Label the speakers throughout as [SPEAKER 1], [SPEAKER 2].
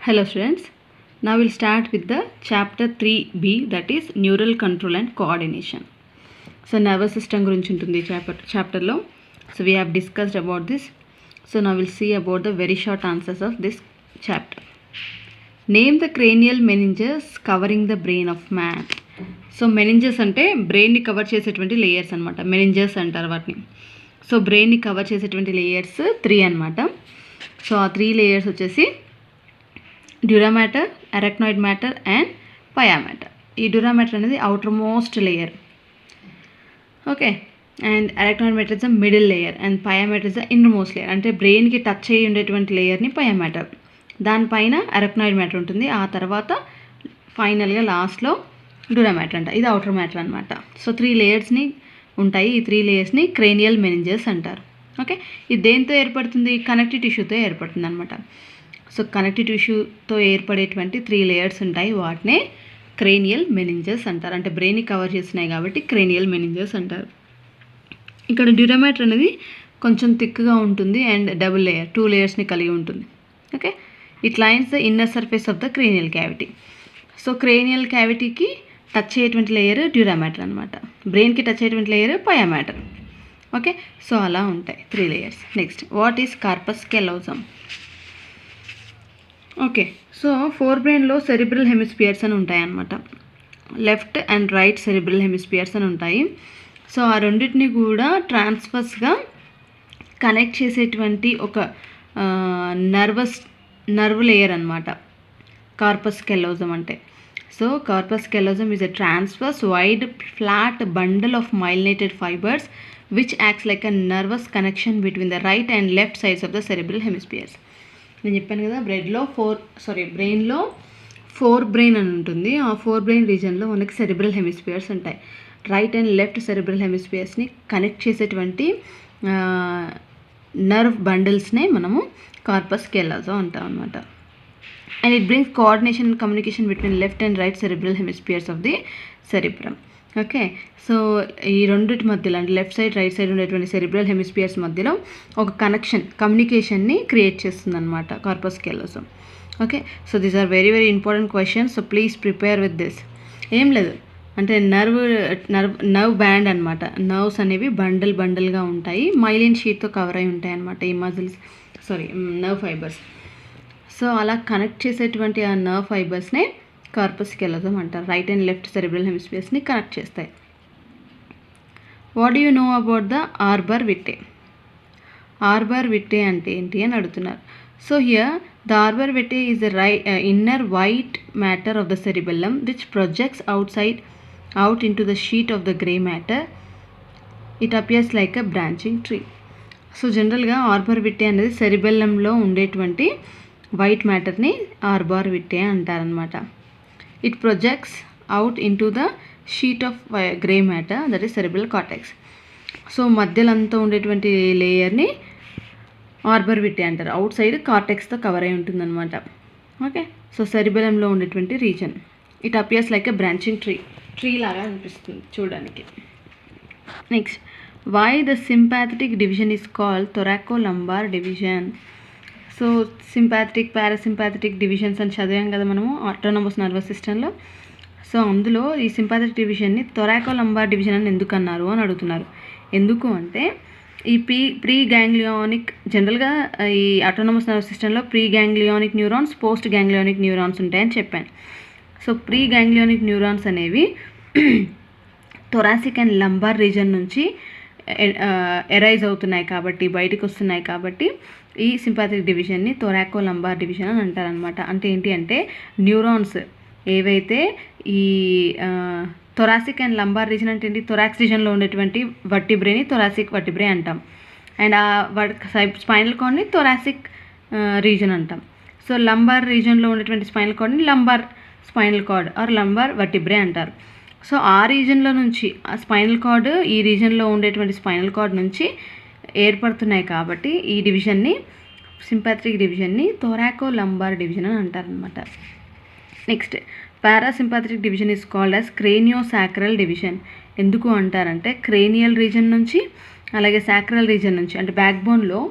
[SPEAKER 1] Hello students, now we'll start with the chapter 3b, that is neural control and coordination. So nervous system గురించి ఉంటుంది chapter లో. So we have discussed about this. So now we'll see about the very short answers of this chapter. Name the cranial meninges covering the brain of man. So meninges అంటే బ్రెయిన్ని cover చేసేటువంటి layers అనమాట, meninges అంటారు వాటిని. So బ్రెయిన్ని cover చేసేటువంటి layers 3 అనమాట. So ఆ 3 లేయర్స్ వచ్చేసి dura matter, arachnoid matter and pia matter. ఈ డ్యూరా మ్యాటర్ అనేది outermost layer, okay, and arachnoid matter is the middle layer and pia matter is the innermost layer. అంటే బ్రెయిన్కి touch అయ్యి ఉండేటువంటి లేయర్ని పయా matter, దానిపైన అరాక్నాయిడ్ matter ఉంటుంది, ఆ తర్వాత ఫైనల్గా లాస్ట్లో డ్యూరా మ్యాటర్ అంట. ఇది అవుటర్ మ్యాటర్ అనమాట. సో 3 లేయర్స్ని ఉంటాయి. ఈ 3 లేయర్స్ని క్రేనియల్ మెనింజెస్ అంటారు. ఓకే, ఇది దేంతో ఏర్పడుతుంది? కనెక్టివ్ టిష్యూతో ఏర్పడుతుంది అనమాట. సో కనెక్టివ్ టిష్యూతో ఏర్పడేటువంటి 3 లేయర్స్ ఉంటాయి, వాటినే క్రేనియల్ మెనింజెస్ అంటారు. అంటే బ్రెయిన్ని కవర్ చేస్తున్నాయి కాబట్టి క్రేనియల్ మెనింజెస్ అంటారు. ఇక్కడ డ్యూరా మ్యాటర్ అనేది కొంచెం థిక్గా ఉంటుంది అండ్ డబుల్ లేయర్ 2 లేయర్స్ని కలిగి ఉంటుంది. Okay, it lines the inner surface of the cranial cavity. So cranial క్యావిటీకి టచ్ అయ్యేటువంటి లేయర్ డ్యూరా మ్యాటర్ అనమాట, బ్రెయిన్కి టచ్ అయ్యేటువంటి layer pia matter. Okay, so అలా ఉంటాయి 3 layers. Next, what is corpus callosum? Okay, so four బ్రెయిన్లో cerebral hemispheres అని ఉంటాయి అన్నమాట. Left and right cerebral hemispheres అని ఉంటాయి. సో ఆ రెండింటిని కూడా ట్రాన్స్ఫర్స్గా కనెక్ట్ చేసేటువంటి ఒక నర్వ్ లేయర్ అనమాట కార్పస్ కెలోజమ్ అంటే. So corpus callosum is a transverse wide flat bundle of myelinated fibres which acts like a nervous connection between the right and left sides of the cerebral hemispheres. నేను చెప్పాను కదా, బ్రెయిన్లో 4 brain అని ఉంటుంది. ఆ 4 brain రీజన్లో మనకి సెరిబ్రల్ హెమిస్పియర్స్ ఉంటాయి. రైట్ అండ్ లెఫ్ట్ సెరిబ్రల్ హెమిస్పియర్స్ని కనెక్ట్ చేసేటువంటి నర్వ్ బండిల్స్నే మనము కార్పస్ కెలోజమ్ అంటాం అనమాట. And it brings coordination and communication between left and right cerebral hemispheres of the cerebrum. Okay, so ఈ రెండింటి మధ్యలో అంటే లెఫ్ట్ సైడ్ రైట్ సైడ్ ఉండేటువంటి సెరిబ్రల్ హెమిస్పియర్స్ మధ్యలో ఒక కమ్యూనికేషన్ని క్రియేట్ చేస్తుంది అనమాట corpus callosum. Okay, so these are very very important questions. So please prepare with this. ఏం లేదు అంటే నర్వ్ బ్యాండ్ అనమాట. నర్వ్స్ అనేవి బండల్గా ఉంటాయి, మైలిన్ షీట్తో కవర్ అయి ఉంటాయి అనమాట ఈ నర్వ్ ఫైబర్స్. సో అలా కనెక్ట్ చేసేటువంటి ఆ నర్వ్ ఫైబర్స్నే కార్పస్ కెలోజమ్ అంటారు. రైట్ అండ్ లెఫ్ట్ సెరిబ్రల్ హెమిస్పియర్స్ని కనెక్ట్ చేస్తాయి. What do you know about the arbor vitae? Arbor vitae అంటే ఏంటి అని అడుగుతున్నారు. So here the arbor vitae is the inner white matter of the cerebellum which projects out into the sheet of the grey matter. It appears like a branching tree. So జనరల్గా arbor విట్టే అనేది సెరిబెల్లంలో ఉండేటువంటి white మ్యాటర్ని arbor విట్టే అంటారనమాట. It projects out into the sheet of grey matter, that is cerebral cortex. So మధ్యలో అంతా ఉండేటువంటి లేయర్ని arbor విట్టే అంటారు. Out side కార్టెక్స్తో cover అయి ఉంటుందన్నమాట. ఓకే, సో సెరిబెలంలో ఉండేటువంటి region. It appears like a branching tree లాగా అనిపిస్తుంది చూడడానికి. Next, why the sympathetic division is called thoracolumbar division? So sympathetic parasympathetic divisions అని చదివాం కదా మనము ఆటోనమస్ నర్వస్ సిస్టంలో. సో అందులో ఈ సింపాథెటిక్ డివిజన్ని థొరాకోలంబార్ డివిజన్ అని ఎందుకు అన్నారు అని అడుగుతున్నారు. ఎందుకు అంటే ఈ ప్రీ గ్యాంగ్లియానిక్, జనరల్గా ఈ ఆటోనమస్ నర్వస్ సిస్టంలో pre ganglionic neurons, post ganglionic neurons ఉంటాయని చెప్పాను. సో ప్రీ గ్యాంగ్లియానిక్ న్యూరాన్స్ అనేవి థొరాసిక్ అండ్ లంబార్ రీజన్ నుంచి ఎరైజ్ అవుతున్నాయి కాబట్టి, బయటకు వస్తున్నాయి కాబట్టి ఈ సింపాథెటిక్ డివిజన్ని థొరాకోలంబార్ డివిజన్ అని అంటారనమాట. అంటే ఏంటి అంటే న్యూరాన్స్ ఏవైతే ఈ థొరాసిక్ అండ్ లంబార్ రీజన్ అంటే ఏంటి, థొరాక్స్ రీజన్లో ఉండేటువంటి వర్టిబ్రేని థొరాసిక్ వర్టిబ్రే అంటాం, అండ్ ఆ స్పైనల్ కార్డ్ని థొరాసిక్ రీజన్ అంటాం. సో లంబార్ రీజన్లో ఉండేటువంటి స్పైనల్ కార్డ్ని lumbar spinal card or lumbar vertebrae అంటారు. సో ఆ రీజన్లో నుంచి ఆ స్పైనల్ కార్డ్, ఈ రీజన్లో ఉండేటువంటి స్పైనల్ కార్డ్ నుంచి ఏర్పడుతున్నాయి కాబట్టి ఈ డివిజన్ని, సింపాథెటిక్ డివిజన్ని థొరాకోలంబార్ డివిజన్ అని అంటారనమాట. Next, parasympathetic division is called as craniosacral division. ఎందుకు అంటారంటే క్రేనియల్ రీజన్ నుంచి అలాగే సాక్రల్ రీజన్ నుంచి, అంటే బ్యాక్ బోన్లో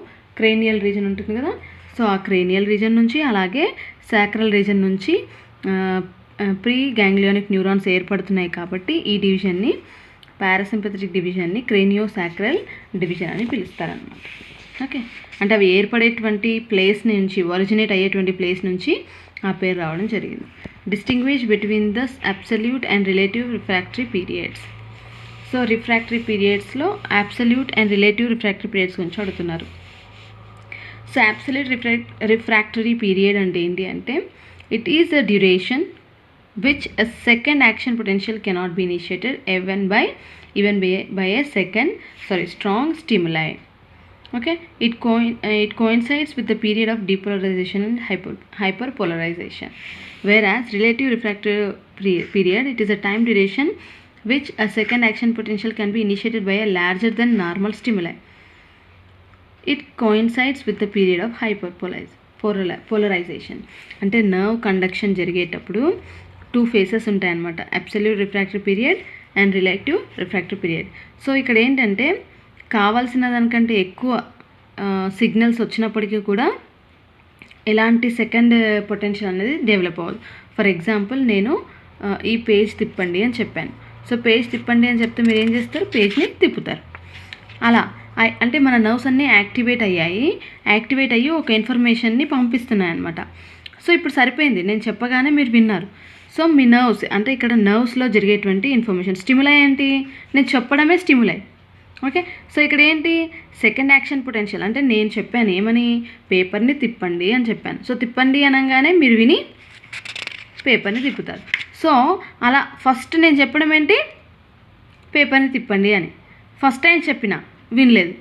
[SPEAKER 1] క్రేనియల్ రీజన్ ఉంటుంది కదా, సో ఆ క్రేనియల్ రీజన్ నుంచి అలాగే సాక్రల్ రీజన్ నుంచి ప్రీ గ్యాంగ్లియోనిక్ న్యూరాన్స్ ఏర్పడుతున్నాయి కాబట్టి ఈ డివిజన్ని పారాసింపథెటిక్ డివిజన్ని క్రేనియో సాక్రల్ డివిజన్ అని పిలుస్తారనమాట. ఓకే, అంటే అవి ఏర్పడేటువంటి ప్లేస్ నుంచి, ఒరిజినేట్ అయ్యేటువంటి ప్లేస్ నుంచి ఆ పేరు రావడం జరిగింది. Distinguish between the absolute and relative refractory periods. So refractory పీరియడ్స్లో absolute and relative refractory periods గురించి అడుగుతున్నారు. సో అబ్సల్యూట్ రిఫ్రాక్టరీ పీరియడ్ అంటే ఏంటి అంటే, it is a duration which a second action potential cannot be initiated even by a strong stimuli. Okay, it coincides with the period of depolarization and hyperpolarization, whereas relative refractory period, it is a time duration which a second action potential can be initiated by a larger than normal stimuli. It coincides with the period of hyperpolarization. అంటే nerve conduction జరిగేటప్పుడు 2 phases ఉంటాయన్నమాట, absolute refractory period and relative refractory period. So ఇక్కడ ఏంటంటే కావాల్సిన దానికంటే ఎక్కువ signals వచ్చినప్పటికీ కూడా ఎలాంటి సెకండ్ పొటెన్షియల్ అనేది డెవలప్ అవ్వదు. ఫర్ ఎగ్జాంపుల్ నేను ఈ పేజ్ తిప్పండి అని చెప్పాను. సో పేజ్ తిప్పండి అని చెప్తే మీరు ఏం చేస్తారు, పేజ్ని తిప్పుతారు. అలా అంటే మన నర్వ్స్ అన్నీ యాక్టివేట్ అయ్యి ఒక ఇన్ఫర్మేషన్ని పంపిస్తున్నాయి అన్నమాట. సో ఇప్పుడు సరిపోయింది, నేను చెప్పగానే మీరు విన్నారు. సో మీ నర్వ్స్ అంటే ఇక్కడ నర్వ్స్లో జరిగేటువంటి ఇన్ఫర్మేషన్, స్టిములై ఏంటి, నేను చెప్పడమే స్టిములై. ఓకే, సో ఇక్కడ ఏంటి సెకండ్ యాక్షన్ పొటెన్షియల్, అంటే నేను చెప్పాను ఏమని, పేపర్ని తిప్పండి అని చెప్పాను. సో తిప్పండి అనగానే మీరు విని పేపర్ని తిప్పుతారు. సో అలా ఫస్ట్ నేను చెప్పడం ఏంటి, పేపర్ని తిప్పండి అని. ఫస్ట్ టైం చెప్పినా వినలేదు,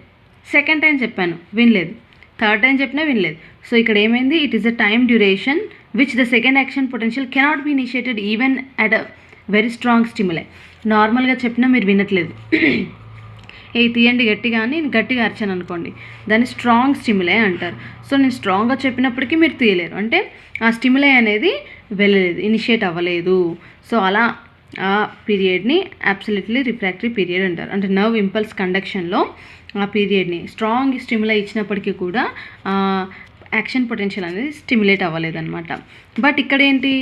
[SPEAKER 1] సెకండ్ టైం చెప్పాను వినలేదు, థర్డ్ టైం చెప్పినా వినలేదు. సో ఇక్కడ ఏమైంది, it is a time duration which the second action potential cannot be initiated even at a very strong stimuli. నార్మల్గా చెప్పినా మీరు వినట్లేదు, ఏ తీయండి గట్టిగా అని నేను గట్టిగా అరిచాను అనుకోండి, దాన్ని స్ట్రాంగ్ స్టిములై అంటారు. సో నేను స్ట్రాంగ్గా చెప్పినప్పటికీ మీరు తీయలేరు, అంటే ఆ స్టిములై అనేది వెళ్ళలేదు, ఇనిషియేట్ అవ్వలేదు. సో అలా ఆ పీరియడ్ని అబ్సల్యూట్లీ రిఫ్రాక్టరీ పీరియడ్ అంటారు. అంటే నర్వ్ ఇంపల్స్ కండక్షన్లో ఆ పీరియడ్ని స్ట్రాంగ్ స్టిములై ఇచ్చినప్పటికీ కూడా యాక్షన్ పొటెన్షియల్ అనేది స్టిమ్యులేట్ అవ్వలేదన్నమాట. బట్ ఇక్కడ ఏంటి,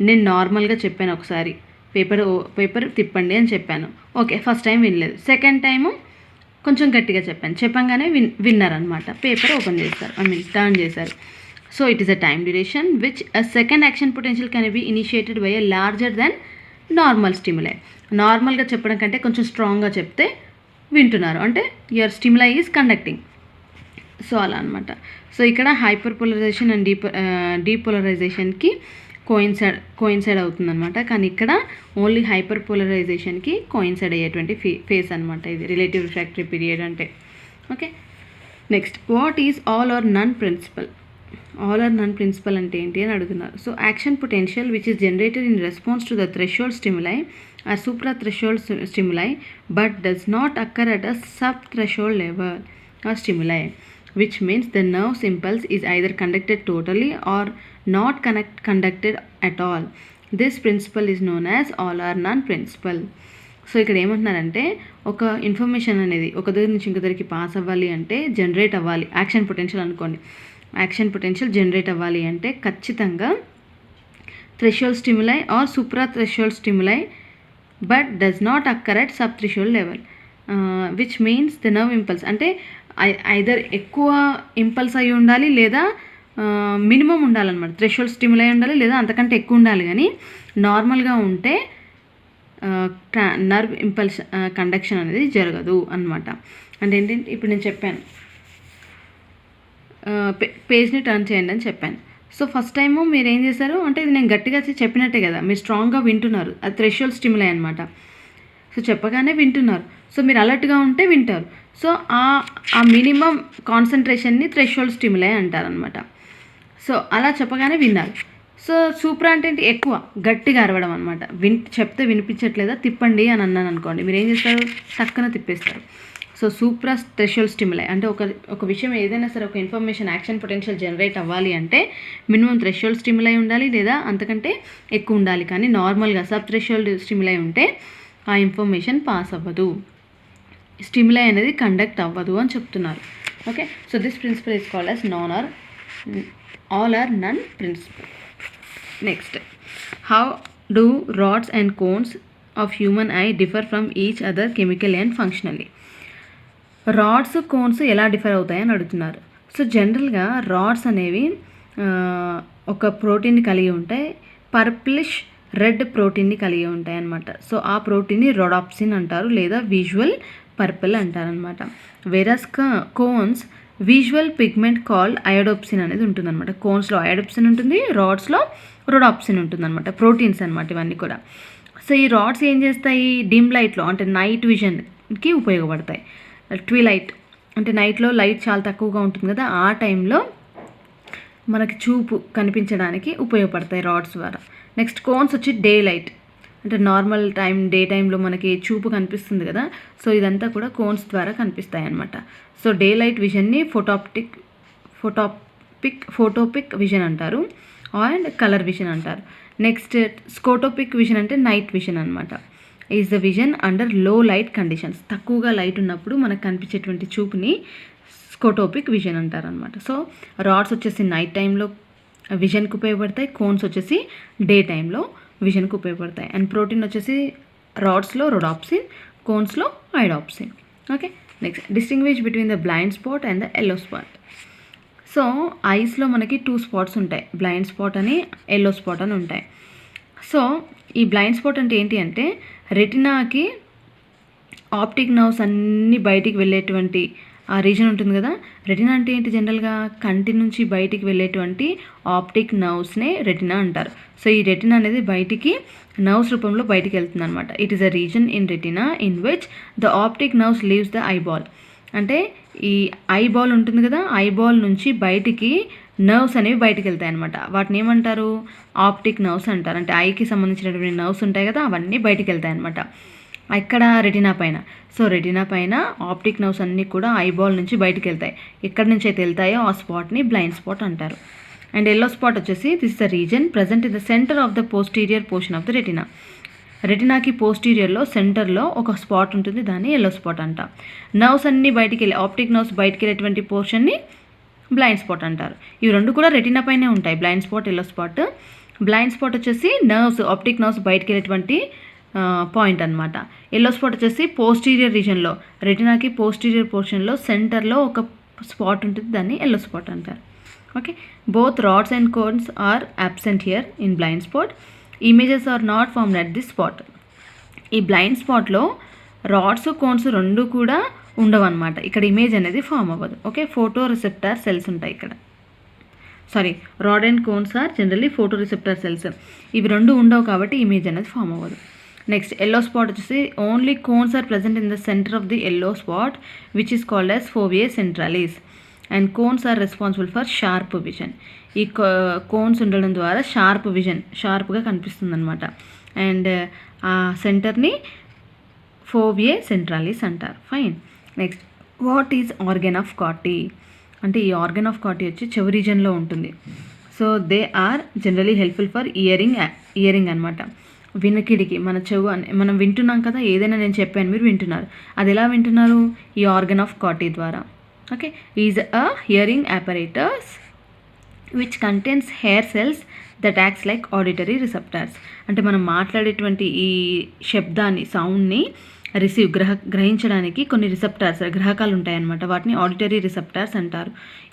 [SPEAKER 1] నేను నార్మల్గా చెప్పాను, ఒకసారి పేపర్ తిప్పండి అని చెప్పాను, ఓకే ఫస్ట్ టైం వినలేదు, సెకండ్ టైము కొంచెం గట్టిగా చెప్పంగానే విన్నారనమాట, పేపర్ ఓపెన్ చేస్తారు, టర్న్ చేశారు. So it is a time duration which a second action potential can be initiated by a larger than normal stimuli. నార్మల్గా చెప్పడం కంటే కొంచెం స్ట్రాంగ్గా చెప్తే వింటున్నారు, అంటే your stimuli is conducting. So అలా అనమాట. సో ఇక్కడ హైపర్ పోలరైజేషన్ అండ్ డీపోలరైజేషన్కి కోయిన్సైడ్ అవుతుందన్నమాట. కానీ ఇక్కడ ఓన్లీ హైపర్ పోలరైజేషన్కి కోయిన్సైడ్ అయ్యేటువంటి ఫేస్ అనమాట ఇది రిలేటివ్ రిఫ్రాక్టరీ పీరియడ్ అంటే. Okay, next what is all or none principle. All or none principle అంటే ఏంటి అని అడుగుతున్నారు. So action potential which is generated in response to the threshold stimuli or supra threshold stimuli but does not occur at a sub threshold level or stimuli, which means the nerve's impulse is either conducted totally or not conducted at all. This principle is known as all or none principle. So ఇక్కడ ఏమంటున్నారంటే, ఒక information అనేది ఒక దగ్గర నుంచి ఇంకో దగ్గరికి pass అవ్వాలి అంటే జనరేట్ అవ్వాలి, యాక్షన్ పొటెన్షియల్ అనుకోండి, యాక్షన్ పొటెన్షియల్ జనరేట్ అవ్వాలి అంటే ఖచ్చితంగా threshold stimuli or supra threshold stimuli but does not occur at sub threshold level, which means the nerve impulse అంటే ఐదర్ ఎక్కువ ఇంపల్స్ అయి ఉండాలి లేదా మినిమం ఉండాలన్నమాట. థ్రెషోల్డ్ స్టిములై ఉండాలి లేదా అంతకంటే ఎక్కువ ఉండాలి. కానీ నార్మల్గా ఉంటే నర్వ్ ఇంపల్స్ కండక్షన్ అనేది జరగదు అన్నమాట. అంటే ఏంటంటే ఇప్పుడు నేను చెప్పాను పేజ్ని టర్న్ చేయండి అని చెప్పాను. సో ఫస్ట్ టైము మీరు ఏం చేశారు అంటే ఇది నేను గట్టిగా చెప్పినట్టే కదా, మీరు స్ట్రాంగ్గా వింటున్నారు, అది థ్రెషోల్డ్ స్టిములై అనమాట. సో చెప్పగానే వింటున్నారు, సో మీరు అలర్ట్గా ఉంటే వింటారు. సో ఆ మినిమం కాన్సన్ట్రేషన్ని థ్రెషోల్డ్ స్టిములై అంటారనమాట. సో అలా చెప్పగానే విన్నారు. సో సూప్రా అంటే ఏంటి, ఎక్కువ గట్టిగా అరవడం అనమాట. చెప్తే వినిపించట్లేదా, తిప్పండి అని అన్నాను అనుకోండి, మీరు ఏం చేస్తారు, టక్కున తిప్పేస్తారు. సో సూప్రా థ్రెషోల్డ్ స్టిములై అంటే ఒక విషయం ఏదైనా సరే, ఒక ఇన్ఫర్మేషన్ యాక్షన్ పొటెన్షియల్ జనరేట్ అవ్వాలి అంటే మినిమం థ్రెషోల్డ్ స్టిములై ఉండాలి లేదా అంతకంటే ఎక్కువ ఉండాలి. కానీ నార్మల్గా సబ్ థ్రెషోల్డ్ స్టిములై ఉంటే ఆ ఇన్ఫర్మేషన్ పాస్ అవ్వదు, స్టిములై అనేది కండక్ట్ అవ్వదు అని చెప్తున్నారు. Okay, so this principle is called as all or none principle. Next, how do rods and cones of human eye differ from each other chemical and functionally. Rods cones ఎలా differ అవుతాయని అడుగుతున్నారు. So జనరల్గా rods అనేవి ఒక ప్రోటీన్ని కలిగి ఉంటాయి, purplish red ప్రోటీన్ని కలిగి ఉంటాయి అన్నమాట. సో ఆ ప్రోటీన్ని రొడాప్సిన్ అంటారు లేదా విజువల్ పర్పుల్ అంటారనమాట. వెరస్ కోన్స్ విజువల్ పిగ్మెంట్ కాల్డ్ అయోడోప్సిన్ అనేది ఉంటుందన్నమాట. కోన్స్లో అయోడోప్సిన్ ఉంటుంది, రాడ్స్లో రొడాప్సిన్ ఉంటుందన్నమాట. ప్రోటీన్స్ అనమాట ఇవన్నీ కూడా. సో ఈ రాడ్స్ ఏం చేస్తాయి, డిమ్ లైట్లో అంటే నైట్ విజన్కి ఉపయోగపడతాయి. ట్విలైట్ అంటే నైట్లో లైట్ చాలా తక్కువగా ఉంటుంది కదా, ఆ టైంలో మనకి చూపు కనిపించడానికి ఉపయోగపడతాయి రాడ్స్ ద్వారా. నెక్స్ట్ కోన్స్ వచ్చి డే లైట్ అంటే నార్మల్ టైం డే టైంలో మనకి చూపు కనిపిస్తుంది కదా, సో ఇదంతా కూడా కోన్స్ ద్వారా కనిపిస్తాయి అన్నమాట. So day light విజన్ని photopic vision అంటారు అండ్ కలర్ విజన్ అంటారు. నెక్స్ట్ స్కోటోపిక్ విజన్ అంటే నైట్ విజన్ అనమాట. ఈజ్ ద విజన్ అండర్ లో లైట్ కండిషన్స్. తక్కువగా లైట్ ఉన్నప్పుడు మనకు కనిపించేటువంటి చూపుని స్కోటోపిక్ విజన్ అంటారు అనమాట. సో రాడ్స్ వచ్చేసి నైట్ టైంలో విజన్కి ఉపయోగపడతాయి, కోన్స్ వచ్చేసి డే టైంలో విజన్కి ఉపయోగపడతాయి. అండ్ ప్రోటీన్ వచ్చేసి రాడ్స్లో రొడాప్సిన్, కోన్స్లో iodopsin. Okay, next distinguish between the blind spot and the yellow spot. So ఐస్లో మనకి 2 స్పాట్స్ ఉంటాయి, బ్లైండ్ స్పాట్ అని ఎల్లో స్పాట్ అని ఉంటాయి. సో ఈ బ్లైండ్ స్పాట్ అంటే ఏంటి అంటే రెటినాకి ఆప్టిక్ నర్వ్స్ అన్నీ బయటికి వెళ్ళేటువంటి ఆ రీజన్ ఉంటుంది కదా. రెటినా అంటే ఏంటి, జనరల్గా కంటి నుంచి బయటికి వెళ్ళేటువంటి ఆప్టిక్ నర్వ్స్నే రెటినా అంటారు. సో ఈ రెటినా అనేది బయటికి నర్వ్స్ రూపంలో బయటికి వెళ్తుంది అనమాట. It is a reason in retina in which the optic nerves leaves the eyeball. అంటే ఈ ఐబాల్ ఉంటుంది కదా, ఐబాల్ నుంచి బయటికి నర్వ్స్ అనేవి బయటికి వెళ్తాయి అనమాట. వాటిని ఏమంటారు, ఆప్టిక్ నర్వ్స్ అంటారు. అంటే ఐకి సంబంధించినటువంటి నర్వ్స్ ఉంటాయి కదా, అవన్నీ బయటికి వెళ్తాయి అనమాట. ఇక్కడ రెటినా పైన. సో రెటినా పైన ఆప్టిక్ నర్వ్స్ అన్నీ కూడా ఐబాల్ నుంచి బయటికి వెళ్తాయి. ఎక్కడి నుంచి అయితే వెళ్తాయో ఆ స్పాట్ని బ్లైండ్ స్పాట్ అంటారు. అండ్ ఎల్లో స్పాట్ వచ్చేసి this the region present in the centre of the posterior portion of the retina. రెటినాకి పోస్టీరియర్లో సెంటర్లో ఒక స్పాట్ ఉంటుంది, దాన్ని ఎల్లో స్పాట్ అంట. నర్వ్స్ అన్నీ బయటికి వెళ్ళి ఆప్టిక్ నర్వ్స్ బయటికి వెళ్ళేటువంటి పోర్షన్ని బ్లైండ్ స్పాట్ అంటారు. ఇవి రెండు కూడా రెటినా పైనే ఉంటాయి, blind spot, yellow spot. Blind spot వచ్చేసి నర్వ్స్ ఆప్టిక్ నర్వ్స్ బయటికి వెళ్ళేటువంటి పాయింట్ అనమాట. ఎల్లో స్పాట్ వచ్చేసి పోస్టీరియర్ రీజన్లో రెటినాకి పోస్టీరియర్ పోర్షన్లో సెంటర్లో ఒక స్పాట్ ఉంటుంది, దాన్ని ఎల్లో స్పాట్ అంటారు. Okay, both rods and cones are absent here in blind spot. Images are not formed at the spot. ఈ బ్లైండ్ స్పాట్లో రాడ్స్ కోన్స్ రెండు కూడా ఉండవు అనమాట. ఇక్కడ ఇమేజ్ అనేది ఫామ్ అవ్వదు. ఓకే, ఫోటో రిసెప్టార్ సెల్స్ ఉంటాయి ఇక్కడ. Rod and cones are generally photoreceptor cells. ఇవి రెండు ఉండవు కాబట్టి ఇమేజ్ అనేది ఫామ్ అవ్వదు. నెక్స్ట్ ఎల్లో స్పాట్ వచ్చేసి only cones are present in the centre of the yellow spot which is called as fovea centralis. And cones are responsible for sharp vision. ఈ cones ఉండడం ద్వారా షార్ప్గా కనిపిస్తుంది అనమాట. అండ్ ఆ సెంటర్ని ఫోవియా సెంట్రాలిస్ అంటారు. Fine. Next, what is organ of Corti అంటే ఈ ఆర్గన్ ఆఫ్ కాటీ వచ్చి చెవి రీజన్లో ఉంటుంది. So they are generally helpful for hearing అనమాట. వినికిడికి మన చెవు మనం వింటున్నాం కదా, ఏదైనా నేను చెప్పాను మీరు వింటున్నారు, అది ఎలా వింటున్నారు, ఈ ఆర్గన్ ఆఫ్ కాటీ ద్వారా. Okay, is a hearing apparatus which contains hair cells that acts like auditory receptors. అంటే మనం మాట్లాడేటువంటి ఈ శబ్దాన్ని సౌండ్ని గ్రహించడానికి కొన్ని గ్రహకాలు ఉంటాయన్నమాట. వాటిని ఆడిటరీ రిసెప్టార్స్ అంటారు.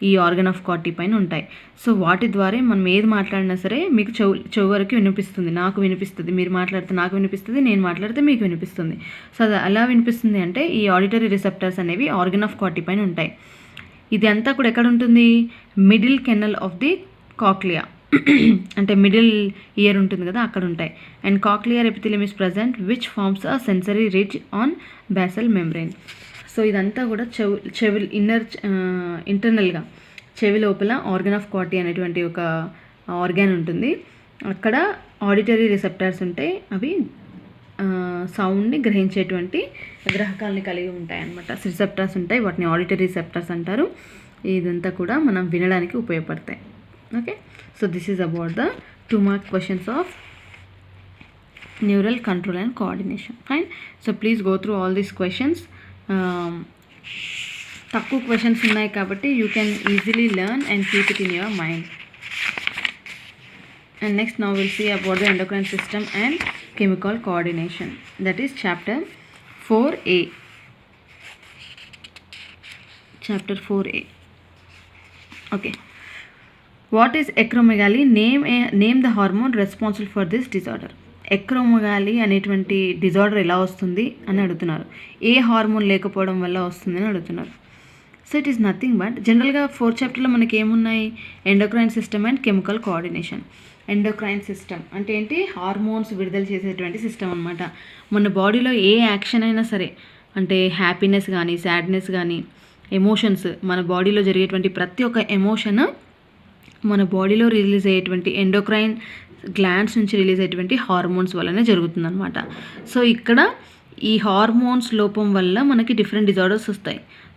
[SPEAKER 1] ఈ ఆర్గన్ ఆఫ్ కాటీ పైన ఉంటాయి. సో వాటి ద్వారా మనం ఏది మాట్లాడినా సరే మీకు చెవు వరకు వినిపిస్తుంది, నాకు వినిపిస్తుంది, మీరు మాట్లాడితే నాకు వినిపిస్తుంది, నేను మాట్లాడితే మీకు వినిపిస్తుంది. సో అది ఎలా వినిపిస్తుంది అంటే ఈ ఆడిటరీ రిసెప్టార్స్ అనేవి ఆర్గన్ ఆఫ్ కాటీ పైన ఉంటాయి. ఇది అంతా కూడా ఎక్కడ ఉంటుంది, middle canal of the cochlea అంటే మిడిల్ ఇయర్ ఉంటుంది కదా, అక్కడ ఉంటాయి. And cochlear epithelium is present which forms a sensory ridge on basal membrane. So ఇదంతా కూడా చెవి ఇంటర్నల్గా చెవి లోపల ఆర్గన్ ఆఫ్ కాటీ అనేటువంటి ఒక ఆర్గాన్ ఉంటుంది. అక్కడ ఆడిటరీ రిసెప్టార్స్ ఉంటాయి, అవి సౌండ్ని గ్రహించేటువంటి గ్రహకాలని కలిగి ఉంటాయి అన్నమాట. రిసెప్టార్స్ ఉంటాయి, వాటిని ఆడిటరీ రిసెప్టార్స్ అంటారు. ఇదంతా కూడా మనం వినడానికి ఉపయోగపడతాయి. Okay, so this is about the 2 mark questions of neural control and coordination. Fine. So please go through all these questions. తక్కువ క్వశ్చన్స్ ఉన్నాయి కాబట్టి you can easily learn and keep it in your mind. And next now we'll see about the endocrine system and chemical coordination. That is chapter 4a. Chapter 4a. Okay. What is acromegaly? Name the hormone responsible for this disorder. ఎక్రోమెగాలీ అనేటువంటి disorder ఎలా వస్తుంది అని అడుగుతున్నారు. ఏ hormone లేకపోవడం వల్ల వస్తుంది అని అడుగుతున్నారు. So it is nothing but జనరల్గా 4th చాప్టర్లో మనకి ఏమున్నాయి? Endocrine system and chemical coordination. Endocrine system అంటే ఏంటి? హార్మోన్స్ విడుదల చేసేటువంటి సిస్టమ్ అనమాట. మన బాడీలో ఏ యాక్షన్ అయినా సరే, అంటే హ్యాపీనెస్ కానీ సాడ్నెస్ కానీ ఎమోషన్స్, మన బాడీలో జరిగేటువంటి ప్రతి ఒక్క ఎమోషన్ మన బాడీలో రిలీజ్ అయ్యేటువంటి ఎండోక్రైన్ గ్లాండ్స్ నుంచి రిలీజ్ అయ్యేటువంటి హార్మోన్స్ వల్లనే జరుగుతుందన్నమాట. సో ఇక్కడ ఈ హార్మోన్స్ లోపం వల్ల మనకి డిఫరెంట్ డిజార్డర్స్ వస్తాయి.